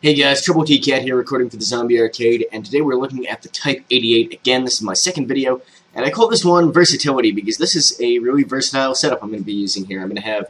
Hey guys, Troubletcat here recording for the Zombie Arcade, and today we're looking at the Type-88 again. This is my second video, and I call this one Versatility because this is a really versatile setup I'm going to be using here. I'm going to have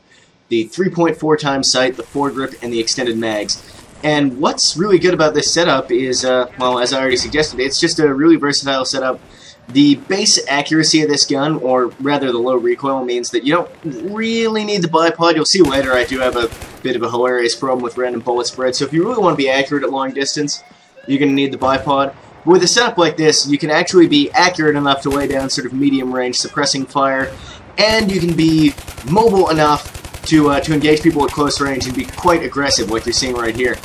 the 3.4 times sight, the foregrip, and the extended mags. And what's really good about this setup is, well, as I already suggested, it's just a really versatile setup. The base accuracy of this gun, or rather the low recoil, means that you don't really need the bipod. You'll see later I do have a bit of a hilarious problem with random bullet spread, so if you really want to be accurate at long distance, you're going to need the bipod. But with a setup like this, you can actually be accurate enough to lay down sort of medium-range suppressing fire, and you can be mobile enough to engage people at close range and be quite aggressive, like you're seeing right here.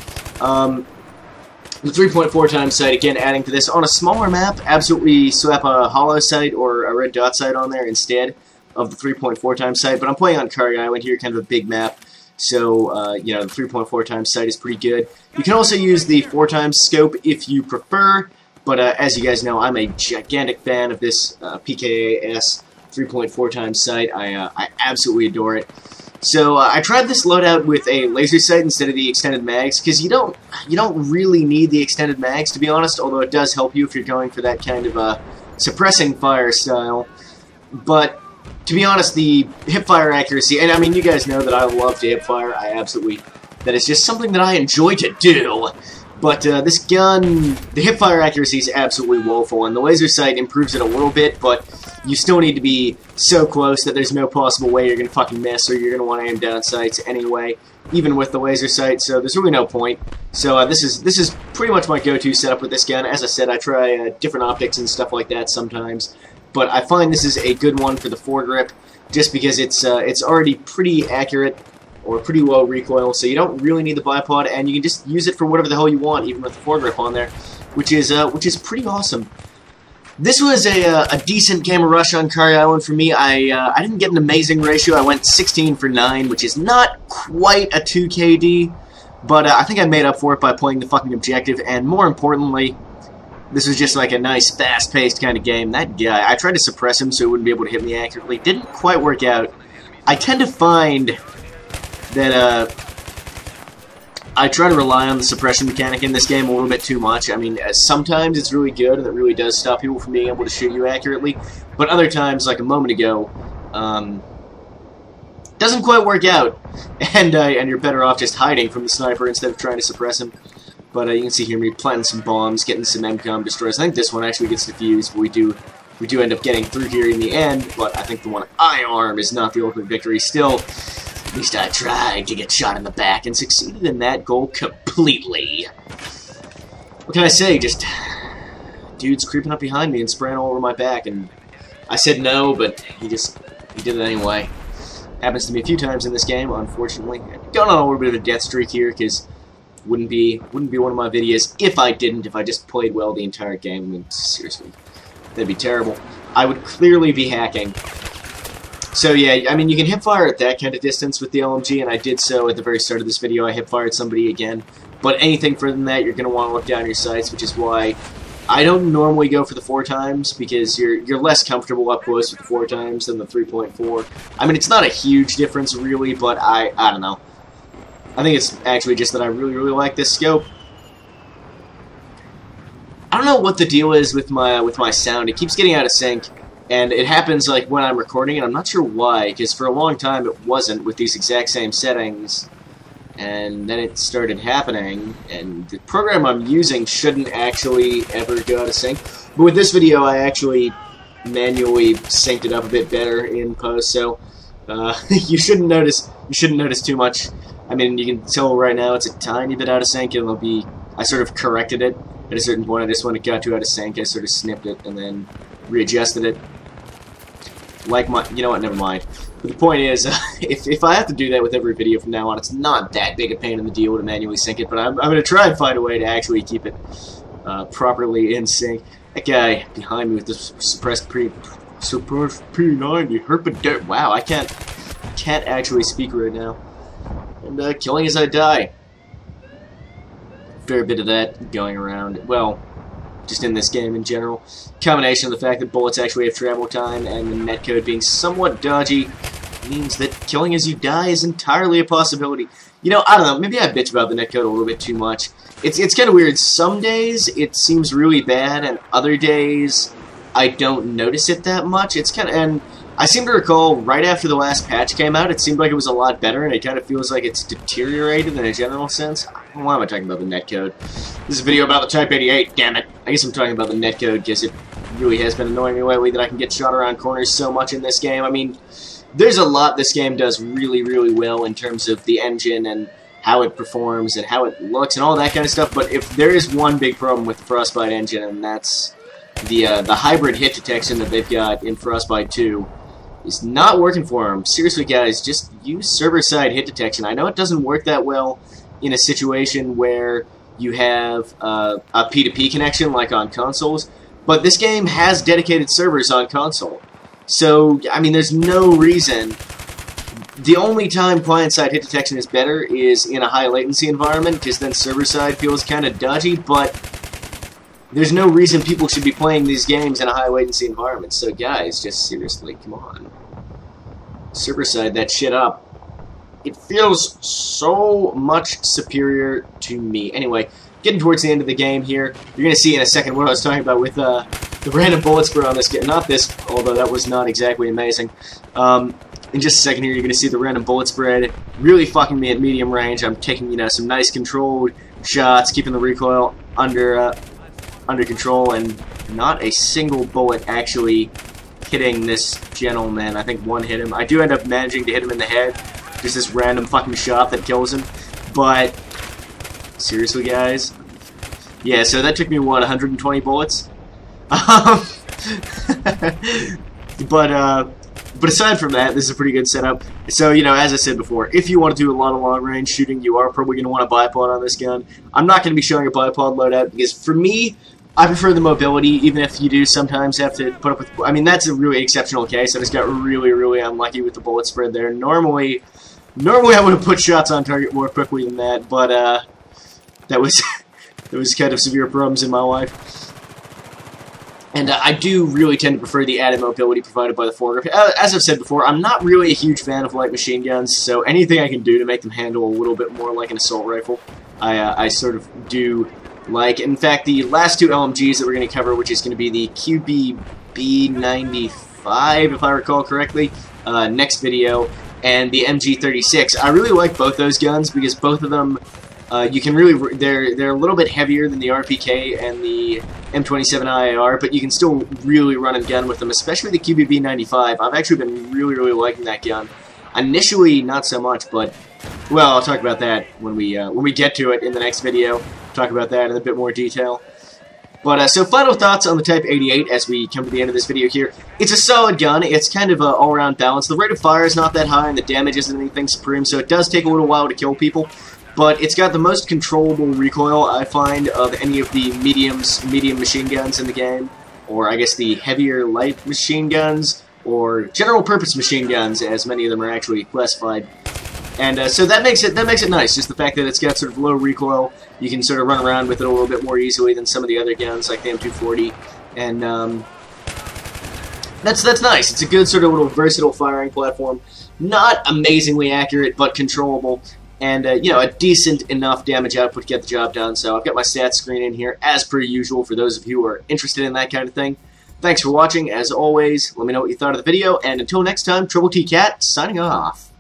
The 3.4 times sight, again, adding to this. On a smaller map, absolutely slap a hollow sight or a red dot sight on there instead of the 3.4 times sight. But I'm playing on Carg Island here, kind of a big map, so, you know, the 3.4 times sight is pretty good. You can also use the 4 times scope if you prefer, but as you guys know, I'm a gigantic fan of this pka-s 3.4 times sight. I absolutely adore it. So I tried this loadout with a laser sight instead of the extended mags, because you don't really need the extended mags, to be honest, although it does help you if you're going for that kind of suppressing fire style. But to be honest, the hipfire accuracy, and I mean, you guys know that I love to hipfire. That is just something that I enjoy to do. But this gun, the hipfire accuracy is absolutely woeful, and the laser sight improves it a little bit, but you still need to be so close that there's no possible way you're going to fucking miss, or you're going to want to aim down sights anyway, even with the laser sight, so there's really no point. So this is pretty much my go-to setup with this gun. As I said, I try different optics and stuff like that sometimes, but I find this is a good one for the foregrip, just because it's already pretty accurate, or pretty low recoil, so you don't really need the bipod, and you can just use it for whatever the hell you want, even with the foregrip on there, which is pretty awesome. This was a decent camera rush on Carg Island for me. I didn't get an amazing ratio. I went 16 for 9, which is not quite a 2 KD, but I think I made up for it by playing the fucking objective, and more importantly, this was just like a nice, fast-paced kind of game. That guy, I tried to suppress him so he wouldn't be able to hit me accurately. Didn't quite work out. I tend to find that I try to rely on the suppression mechanic in this game a little bit too much. I mean, sometimes it's really good, and it really does stop people from being able to shoot you accurately, but other times, like a moment ago, doesn't quite work out, and you're better off just hiding from the sniper instead of trying to suppress him. But you can see here me planting some bombs, getting some MCOM destroys. I think this one actually gets defused, but we do end up getting through here in the end, but I think the one I arm is not the ultimate victory. Still, at least I tried to get shot in the back and succeeded in that goal completely. What can I say? Just dude's creeping up behind me and spraying all over my back, and I said no, but he did it anyway. Happens to me a few times in this game, unfortunately. Going on a little bit of a death streak here, because wouldn't be one of my videos if I just played well the entire game. I mean, seriously, that'd be terrible. I would clearly be hacking. So yeah, I mean, you can hipfire at that kind of distance with the LMG, and I did so at the very start of this video. I hipfired somebody again, but anything further than that, you're going to want to look down your sights, which is why I don't normally go for the 4 times, because you're less comfortable up close with the 4 times than the 3.4. I mean, it's not a huge difference really, but I don't know. I think it's actually just that I really like this scope. I don't know what the deal is with my sound. It keeps getting out of sync. And it happens like when I'm recording, and I'm not sure why, because for a long time it wasn't with these exact same settings, and then it started happening, and the program I'm using shouldn't actually ever go out of sync. But with this video, I actually manually synced it up a bit better in post, so you shouldn't notice too much. I mean, you can tell right now it's a tiny bit out of sync, and I sort of corrected it at a certain point. I just when it got too out of sync, I sort of snipped it and then readjusted it. You know what, never mind. But the point is, if I have to do that with every video from now on, it's not that big a pain in the deal to manually sync it, but I'm going to try and find a way to actually keep it properly in sync. That guy behind me with this suppressed P90, herpid. Wow, I can't actually speak right now. And killing as I die. Fair bit of that going around. Well, just in this game in general. Combination of the fact that bullets actually have travel time and the netcode being somewhat dodgy means that killing as you die is entirely a possibility. You know, I don't know, maybe I bitch about the netcode a little bit too much. It's kind of weird. Some days it seems really bad, and other days I don't notice it that much. It's kind of, and I seem to recall right after the last patch came out, it seemed like it was a lot better, and it kind of feels like it's deteriorated in a general sense. Why am I talking about the netcode? This is a video about the Type-88, damn it. I guess I'm talking about the netcode because it really has been annoying me lately that I can get shot around corners so much in this game. I mean, there's a lot this game does really, really well in terms of the engine and how it performs and how it looks and all that kind of stuff, but if there is one big problem with the Frostbite engine, and that's the hybrid hit detection that they've got in Frostbite 2, is not working for them. Seriously, guys, just use server-side hit detection. I know it doesn't work that well in a situation where you have a P2P connection like on consoles, but this game has dedicated servers on console. So, I mean, there's no reason. The only time client-side hit detection is better is in a high-latency environment, because then server-side feels kind of dodgy, but there's no reason people should be playing these games in a high-latency environment. So, guys, just seriously, come on. Server-side that shit up. It feels so much superior to me. Anyway, getting towards the end of the game here, you're going to see in a second what I was talking about with the random bullet spread on this game. Not this, although that was not exactly amazing. In just a second here, you're going to see the random bullet spread really fucking me at medium range. I'm taking, you know, some nice controlled shots, keeping the recoil under control, and not a single bullet actually hitting this gentleman. I think one hit him. I do end up managing to hit him in the head. Just this random fucking shot that kills him. But seriously, guys. Yeah, so that took me, what, 120 bullets? But aside from that, this is a pretty good setup. So, you know, as I said before, if you want to do a lot of long-range shooting, you are probably going to want a bipod on this gun. I'm not going to be showing a bipod loadout because, for me, I prefer the mobility, even if you do sometimes have to put up with... I mean, that's a really exceptional case. I just got really, really unlucky with the bullet spread there. Normally I would have put shots on target more quickly than that, but that was kind of severe problems in my life. And I do really tend to prefer the added mobility provided by the foregrip. As I've said before, I'm not really a huge fan of light machine guns, so anything I can do to make them handle a little bit more like an assault rifle, I sort of do like. In fact, the last two LMGs that we're going to cover, which is going to be the QBB95, if I recall correctly, next video, and the MG36. I really like both those guns because both of them, you can really, they're a little bit heavier than the RPK and the M27 IAR, but you can still really run and gun with them, especially the QBB95. I've actually been really, really liking that gun. Initially, not so much, but, well, I'll talk about that when we get to it in the next video. Talk about that in a bit more detail. But, so final thoughts on the Type-88 as we come to the end of this video here. It's a solid gun. It's kind of all-around balance. The rate of fire is not that high, and the damage isn't anything supreme, so it does take a little while to kill people. But it's got the most controllable recoil, I find, of any of the medium machine guns in the game. Or, I guess, the heavier light machine guns, or general-purpose machine guns, as many of them are actually classified. And so that makes it nice, just the fact that it's got sort of low recoil. You can sort of run around with it a little bit more easily than some of the other guns, like the M240. And that's nice. It's a good sort of little versatile firing platform. Not amazingly accurate, but controllable. And, you know, a decent enough damage output to get the job done. So I've got my stats screen in here, as per usual, for those of you who are interested in that kind of thing. Thanks for watching, as always. Let me know what you thought of the video, and until next time, Troubletcat, signing off.